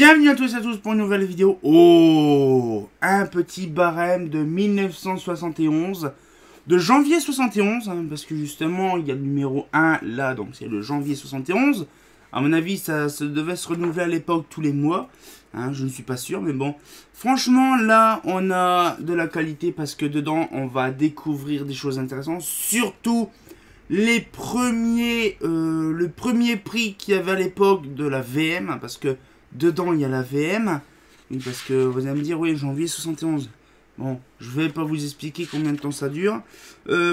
Bienvenue à tous et à tous pour une nouvelle vidéo. Oh, un petit barème de 1971, de janvier 71, hein, parce que justement il y a le numéro 1 là, donc c'est le janvier 71. À mon avis ça devait se renouveler à l'époque tous les mois, hein, je ne suis pas sûr, mais bon. Franchement là on a de la qualité parce que dedans on va découvrir des choses intéressantes, surtout les premiers, le premier prix qu'il y avait à l'époque de la VM, parce que dedans il y a la VM, oui, parce que vous allez me dire, oui, janvier 71. Bon, je vais pas vous expliquer combien de temps ça dure.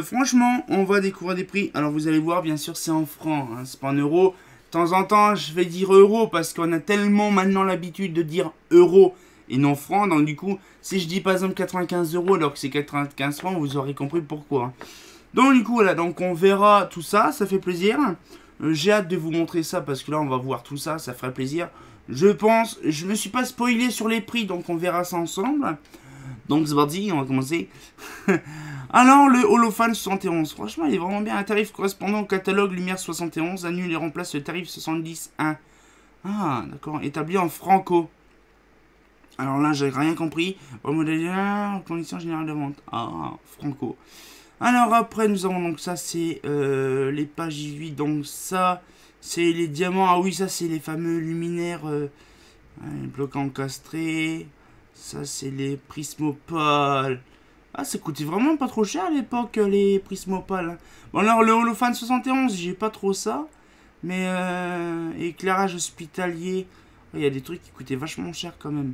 Franchement, on va découvrir des prix. Alors vous allez voir, bien sûr, c'est en francs, hein, c'est pas en euros. De temps en temps, je vais dire euros, parce qu'on a tellement maintenant l'habitude de dire euros et non francs. Donc du coup, si je dis par exemple 95 euros alors que c'est 95 francs, vous aurez compris pourquoi. Donc du coup, voilà, donc on verra tout ça, ça fait plaisir. J'ai hâte de vous montrer ça, parce que là, on va voir tout ça, ça ferait plaisir. Je pense, je me suis pas spoilé sur les prix, donc on verra ça ensemble. Donc c'est parti, on va commencer. Alors, le Holophane 71, franchement, il est vraiment bien. Un tarif correspondant au catalogue Lumière 71, annule et remplace le tarif 70.1. Ah, d'accord, établi en franco. Alors là, j'ai rien compris. Au modèle, conditions générales de vente. Ah, franco. Alors après, nous avons donc ça, c'est les pages 18, donc ça... C'est les diamants, ah oui, ça c'est les fameux luminaires, les blocs encastrés, ça c'est les prismopales. Ah, ça coûtait vraiment pas trop cher à l'époque, les prismopales. Bon alors le Holophane 71, j'ai pas trop ça, mais éclairage hospitalier, il y a des trucs qui coûtaient vachement cher quand même.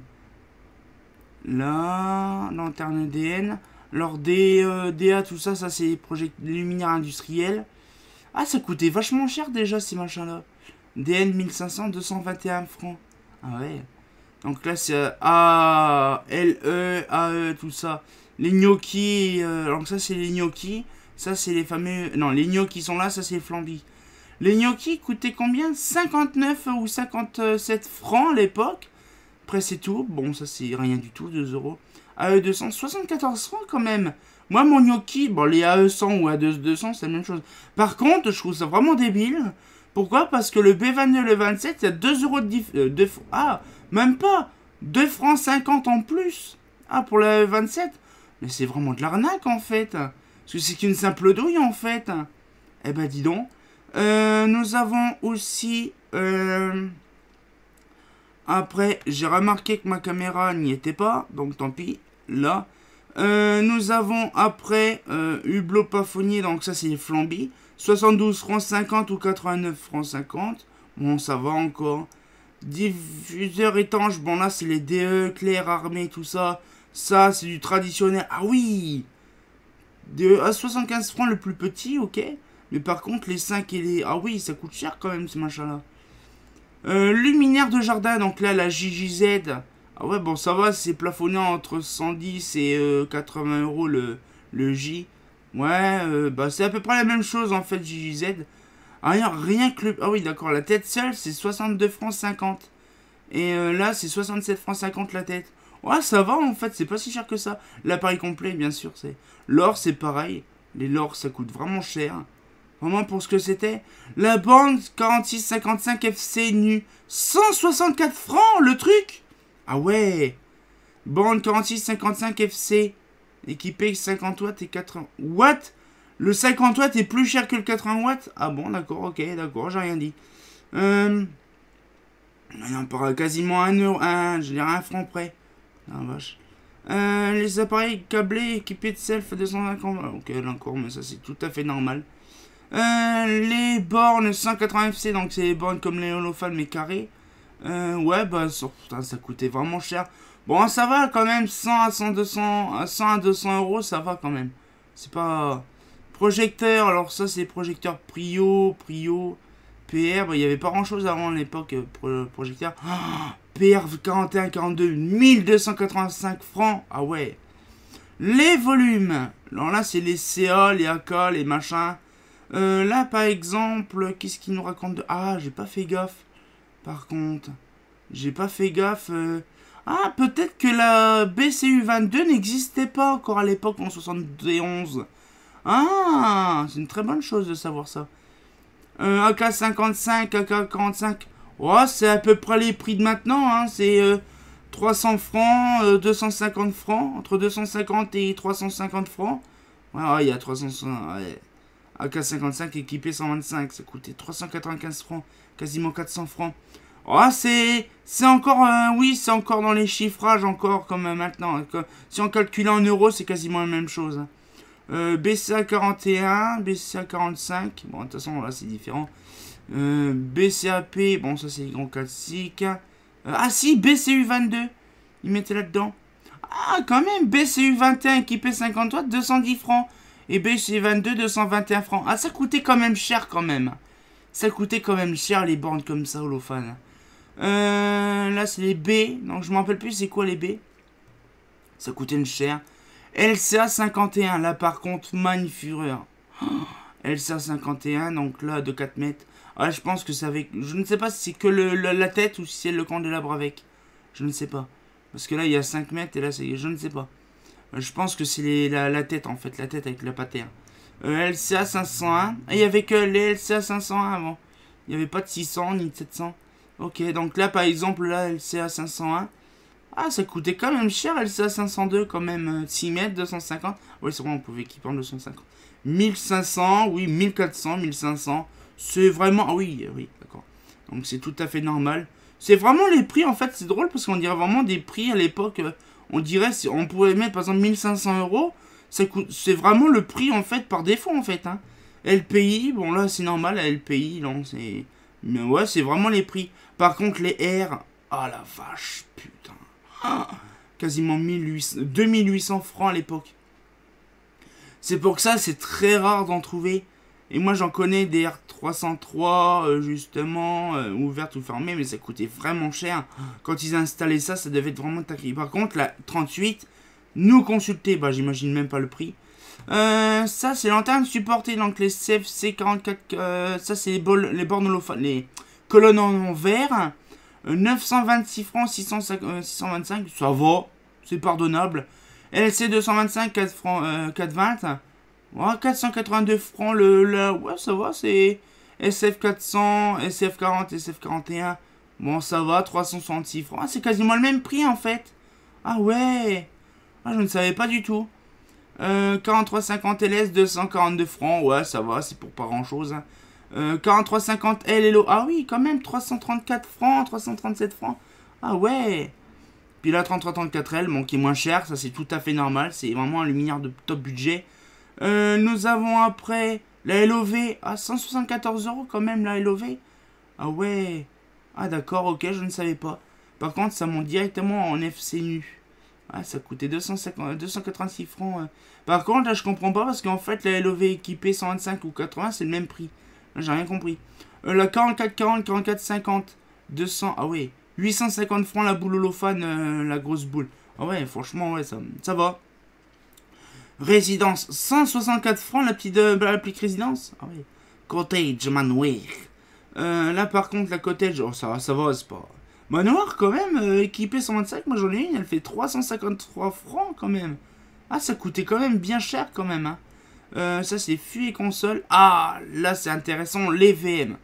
Là, lanterne DN, alors DA, tout ça, ça c'est les luminaires industriels. Ah, ça coûtait vachement cher déjà ces machins-là. DN 1500, 221 francs. Ah ouais. Donc là, c'est A, L, E, A, E, tout ça. Les gnocchis, donc ça, c'est les gnocchis. Ça, c'est les fameux... Non, les gnocchis sont là, ça, c'est les flambis. Les gnocchis coûtaient combien? 59 ou 57 francs à l'époque. Après, c'est tout. Bon, ça, c'est rien du tout, 2 euros. AE 200, 74 francs quand même. Moi, mon gnocchi, bon, les AE 100 ou AE 200, c'est la même chose. Par contre, je trouve ça vraiment débile. Pourquoi? Parce que le B22 et le 27, il y a 2 euros de différence. Ah, même pas 2 francs 50 en plus. Ah, pour le 27. Mais c'est vraiment de l'arnaque, en fait. Parce que c'est qu'une simple douille, en fait. Eh ben, dis donc. Nous avons aussi... Après, j'ai remarqué que ma caméra n'y était pas. Donc, tant pis. Là... nous avons après hublot plafonnier, donc ça c'est les flambis, 72 francs 50 ou 89 francs 50, bon ça va encore. Diffuseur étanche, bon là c'est les DE, clair, armé, tout ça, ça c'est du traditionnel, ah oui, DE à 75 francs le plus petit, ok, mais par contre les 5 et les, ah oui ça coûte cher quand même ce machin là. Luminaire de jardin, donc là la JJZ. Ah ouais, bon, ça va, c'est plafonné entre 110 et 80 euros le J. Ouais, bah c'est à peu près la même chose en fait, JJZ. Ah, rien que le... Ah oui, d'accord, la tête seule, c'est 62 francs 50. Et là, c'est 67 francs 50 la tête. Ouais, ça va en fait, c'est pas si cher que ça. L'appareil complet, bien sûr, c'est... L'or, c'est pareil. Les l'or, ça coûte vraiment cher. Vraiment pour ce que c'était. La bande 4655 FC nu. 164 francs le truc. Ah ouais. Bande 4655 FC. Équipé 50 watts et 80 watts. Le 50 watts est plus cher que le 80 watts. Ah bon, d'accord, ok, d'accord, j'ai rien dit. On parle quasiment 1 euro, je dirais 1 franc près. Ah vache. Les appareils câblés équipés de self 250. Ok, d'accord, mais ça c'est tout à fait normal. Les bornes 180 FC, donc c'est les bornes comme les holophanes mais carrées. Ouais, bah putain, ça coûtait vraiment cher. Bon, ça va quand même, 100 à 100, 200, à 100 à 200 euros, ça va quand même. C'est pas... Projecteur, alors ça c'est projecteur Prio, PR, bah, il n'y avait pas grand chose avant à l'époque, projecteur. Oh, PR 41, 42, 1285 francs, ah ouais. Les volumes, alors là c'est les CA, les AK, les machins. Là par exemple, qu'est-ce qu'il nous raconte de... Ah, j'ai pas fait gaffe. Par contre, j'ai pas fait gaffe. Ah, peut-être que la BCU 22 n'existait pas encore à l'époque en 71. Ah, c'est une très bonne chose de savoir ça. AK 55, AK 45. Ouais, c'est à peu près les prix de maintenant, hein. C'est 300 francs, 250 francs, entre 250 et 350 francs. Ouais, ouais, il y a 300, ouais. AK-55 équipé 125, ça coûtait 395 francs, quasiment 400 francs. Oh, c'est encore, oui, c'est encore dans les chiffrages, encore comme maintenant. Si on calcule en euros, c'est quasiment la même chose. BCA 41, BCA 45, bon, de toute façon, là, c'est différent. BCAP, bon, ça, c'est les grands classiques. Ah, si, BCU 22, ils mettaient là-dedans. Ah, quand même, BCU 21 équipé 50 watts, 210 francs. Et BCU 22, 221 francs. Ah, ça coûtait quand même cher, quand même. Ça coûtait quand même cher, les bornes comme ça, holophane. Là, c'est les B. Donc, je me rappelle plus c'est quoi les B. Ça coûtait une cher. LCA 51. Là, par contre, Fureur. LCA 51. Donc là, de 4 mètres. Ah, je pense que c'est avec... Je ne sais pas si c'est que la tête ou si c'est le candélabre avec. Je ne sais pas. Parce que là, il y a 5 mètres et là, c'est... Je ne sais pas. Je pense que c'est la tête, en fait. La tête avec la patère. LCA 501. Et il y avait que les LCA 501 avant. Il n'y avait pas de 600 ni de 700. Ok, donc là, par exemple, là, LCA 501. Ah, ça coûtait quand même cher, LCA 502, quand même. 6 mètres, 250. Oui, c'est vrai, on pouvait équiper en 250. 1500, oui, 1400, 1500. C'est vraiment... Ah oui, oui, d'accord. Donc c'est tout à fait normal. C'est vraiment les prix, en fait, c'est drôle, parce qu'on dirait vraiment des prix à l'époque. On dirait, on pourrait mettre, par exemple, 1500 euros. C'est vraiment le prix, en fait, par défaut, en fait. Hein. LPI, bon, là, c'est normal, la LPI, non, c'est... Mais ouais, c'est vraiment les prix. Par contre, les R... Ah, la vache, putain. Ah, quasiment 2800 francs à l'époque. C'est pour que ça, c'est très rare d'en trouver. Et moi, j'en connais des R303, justement, ouvertes ou fermées, mais ça coûtait vraiment cher. Quand ils installaient ça, ça devait être vraiment taqué. Par contre, la 38, nous consulter, bah, j'imagine même pas le prix. Ça, c'est lanterne supportée, donc les CFC 44, ça, c'est les bornes holophanes, les colonnes en verre. 926 francs, 625, ça va, c'est pardonnable. LC 225, 4 francs, 420. Ouais, 482 francs, ouais, ça va, c'est SF 400, SF 40, SF 41. Bon, ça va, 366 francs. Ah, c'est quasiment le même prix, en fait. Ah ouais. Ah, je ne savais pas du tout. 4350 LS, 242 francs. Ouais, ça va, c'est pour pas grand-chose. Hein. 4350 LLO. Ah oui, quand même, 334 francs, 337 francs. Ah ouais. Puis là, 3334L, bon, qui est moins cher, ça c'est tout à fait normal. C'est vraiment un luminaire de top budget. Nous avons après la LOV à 174 € quand même, la LOV. Ah ouais. Ah d'accord, ok, je ne savais pas. Par contre, ça monte directement en FC nu. Ah, ça coûtait 286 francs. Par contre, là, je comprends pas parce qu'en fait, la LOV équipée 125 ou 80, c'est le même prix. Là, j'ai rien compris. La 4440, 4450, 200. Ah ouais. 850 francs la boule holophane, la grosse boule. Ah ouais, franchement, ouais, ça va. Résidence, 164 francs la petite résidence. Ah ouais. Cottage Manoir. Là, par contre, la cottage, oh, ça va, c'est pas... Manoir, quand même, équipé 125, moi j'en ai une, elle fait 353 francs, quand même. Ah, ça coûtait quand même bien cher, quand même, hein. Ça, c'est fût et console. Ah, là, c'est intéressant, les VM.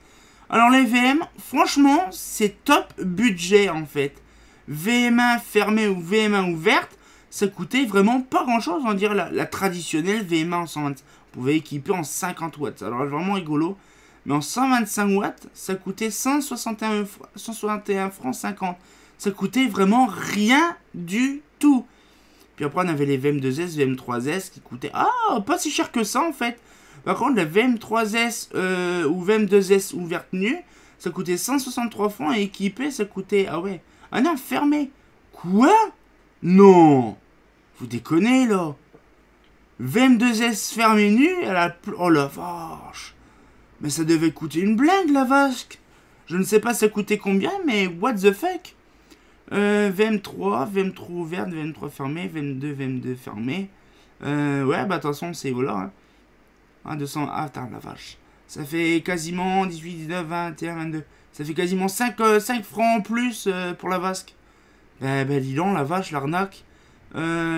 Alors, les VM, franchement, c'est top budget, en fait. VM1 fermée ou VM1 ouverte, ça coûtait vraiment pas grand-chose, on dirait la traditionnelle VM1 en 125. On pouvait équiper en 50 watts, alors vraiment rigolo. Mais en 125 watts, ça coûtait 161 francs 50. Ça coûtait vraiment rien du tout. Puis après, on avait les VM2S, VM3S qui coûtaient... Ah, pas si cher que ça, en fait. Par contre, la VM3S ou VM2S ouverte nue, ça coûtait 163 francs et équipé, ça coûtait... Ah ouais. Ah non, fermé. Quoi? Non. Vous déconnez, là. VM2S fermé nu, elle a... Oh la vache. Mais ça devait coûter une blinde, la vasque. Je ne sais pas ça coûtait combien, mais what the fuck. VM3 ouverte, VM3 fermé, VM2 fermé. Ouais, bah de toute façon, c'est voilà. Hein. Ah, 200... Ah, attends, la vache. Ça fait quasiment 18, 19, 21, 22. Ça fait quasiment 5 francs en plus pour la vasque. Bah, dis donc, la vache, l'arnaque.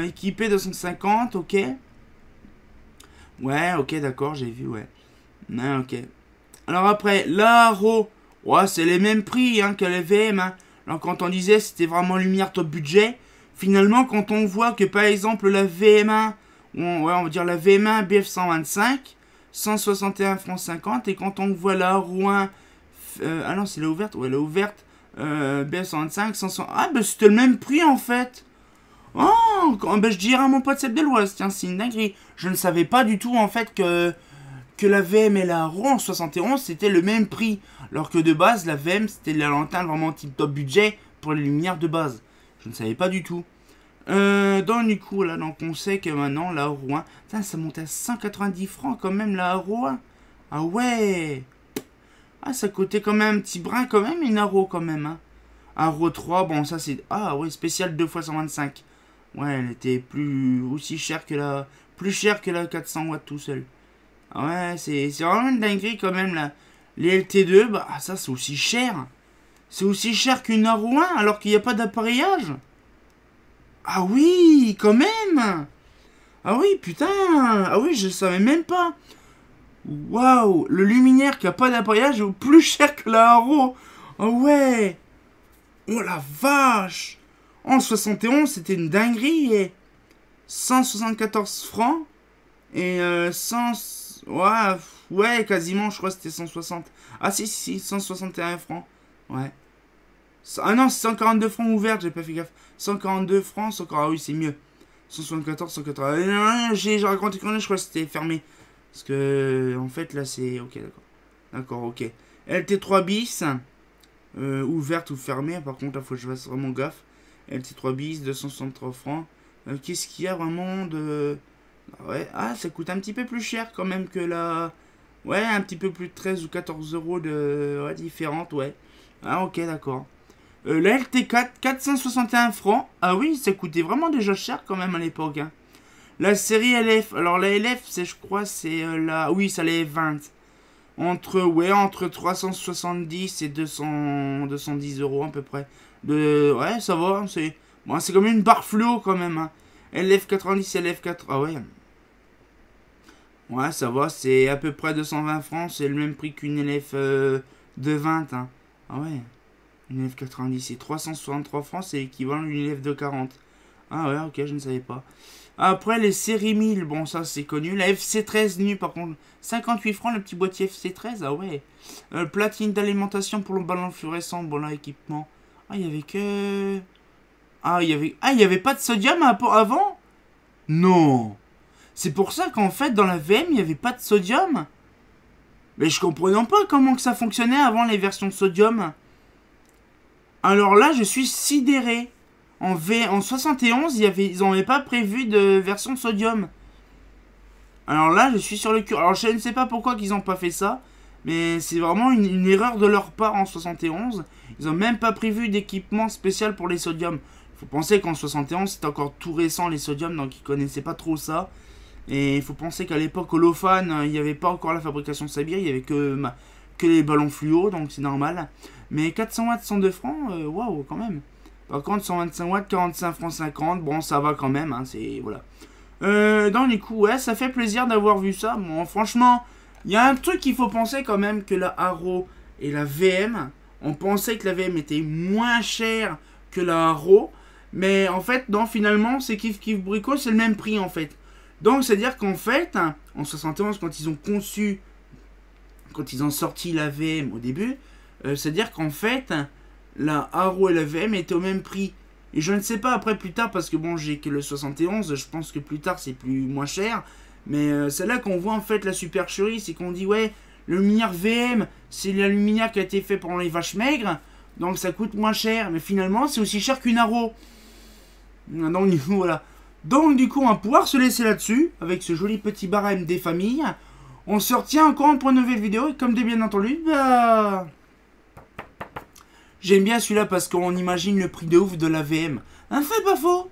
Équipé 250, ok. Ouais, ok, d'accord, j'ai vu, ouais. Ah, ok. Alors après, l'Aro. Ouais, c'est les mêmes prix hein, que les VM. Hein. Alors quand on disait c'était vraiment lumière top budget, finalement quand on voit que par exemple la VM1, on va dire la VM1 BF125, 161 francs 50, et quand on voit la Rouen, ah non c'est la ouverte, ouais la ouverte, BF125, 500, ah ben c'était le même prix en fait. Oh, ben je dirais à mon pote Seb de l'Ouest, tiens c'est une dinguerie. Je ne savais pas du tout en fait que la VM et la Rouen 71 c'était le même prix. Alors que de base, la VM c'était la lanterne vraiment type top budget pour les lumières de base. Je ne savais pas du tout. Donc du coup, là, donc on sait que maintenant la Rouen, ça monte à 190 francs quand même la Rouen. Ah ouais. Ah, ça coûtait quand même un petit brin quand même, une Aro quand même. Hein. Aro 3, bon ça c'est... Ah ouais, spécial 2 x 125. Ouais, elle était aussi chère que la... Plus chère que la 400 watts tout seul. Ah ouais, c'est vraiment une dinguerie quand même là. Les LT2, bah ça c'est aussi cher. C'est aussi cher qu'une Aro 1 alors qu'il n'y a pas d'appareillage. Ah oui, quand même. Ah oui, putain. Ah oui, je savais même pas. Waouh, le luminaire qui a pas d'appareillage est plus cher que la Aro. Ah ouais. Oh la vache. En 71, c'était une dinguerie. Et 174 francs. Et 100... Ouais, quasiment, je crois que c'était 160. Ah si, 161 francs. Ouais. Ah non, c'est 142 francs ouverts, j'ai pas fait gaffe. 142 francs, 140... Ah oui, c'est mieux. 174, 180... J'ai raconté quand je crois que c'était fermé. Parce que, en fait, là, c'est... Ok, d'accord. D'accord, ok. LT3 bis. Ouverte ou fermée. Par contre, là, faut que je fasse vraiment gaffe. LT3 bis, 263 francs. Qu'est-ce qu'il y a vraiment de... Ouais, ah, ça coûte un petit peu plus cher quand même que la... Ouais, un petit peu plus de 13 ou 14 euros de... Ouais, différente, ouais. Ah, ok, d'accord. La LT4, 461 francs. Ah oui, ça coûtait vraiment déjà cher quand même à l'époque. Hein. La série LF. Alors, la LF, c'est, je crois, c'est la... Oui, ça les 20. Entre 370 et 210 euros à peu près. Ouais, ça va, c'est... Bon, c'est comme une barre fluo quand même. Hein. LF90, LF4... Ah ouais. Ouais, ça va, c'est à peu près 220 francs. C'est le même prix qu'une LF de 20. Hein. Ah ouais. Une LF90, c'est 363 francs. C'est l'équivalent d'une LF de 40. Ah ouais, ok, je ne savais pas. Après, les séries 1000. Bon, ça, c'est connu. La FC13 nue, par contre. 58 francs, le petit boîtier FC13. Ah ouais. Platine d'alimentation pour le ballon fluorescent. Bon, là, équipement. Ah, il y avait que... Ah, il y avait pas de sodium avant? Non. C'est pour ça qu'en fait, dans la VM, il n'y avait pas de sodium. Mais je comprenais pas comment que ça fonctionnait avant les versions de sodium. Alors là, je suis sidéré. En 71, ils n'avaient pas prévu de version de sodium. Alors là, je suis sur le cul. Alors je ne sais pas pourquoi qu'ils n'ont pas fait ça. Mais c'est vraiment une erreur de leur part en 71. Ils n'ont même pas prévu d'équipement spécial pour les sodiums. Il faut penser qu'en 71, c'était encore tout récent les sodiums, donc ils connaissaient pas trop ça. Et il faut penser qu'à l'époque, Holophane, il n'y avait pas encore la fabrication de Sabir, il n'y avait que les ballons fluo, donc c'est normal. Mais 400 watts, 102 francs, waouh, quand même. Par contre, 125 watts, 45 francs 50, bon, ça va quand même, hein, c'est... Voilà. Dans les coups, ouais, ça fait plaisir d'avoir vu ça. Bon, franchement, il y a un truc qu'il faut penser quand même, que la Aro et la VM, on pensait que la VM était moins chère que la Aro, mais en fait, non, finalement, c'est kiff kiff brico, c'est le même prix, en fait. Donc, c'est-à-dire qu'en fait, en 71, quand ils ont sorti la VM au début, c'est-à-dire qu'en fait, la Aro et la VM étaient au même prix. Et je ne sais pas après plus tard, parce que bon, j'ai que le 71, je pense que plus tard c'est moins cher. Mais c'est là qu'on voit en fait la supercherie, c'est qu'on dit ouais, le luminaire VM, c'est la luminaire qui a été fait pendant les vaches maigres, donc ça coûte moins cher. Mais finalement, c'est aussi cher qu'une Aro. Donc du coup, voilà. Donc du coup, on va pouvoir se laisser là-dessus, avec ce joli petit barème des familles. On se retient encore pour une nouvelle vidéo, et comme de bien entendu, bah... J'aime bien celui-là parce qu'on imagine le prix de ouf de la VM. Un fait pas faux.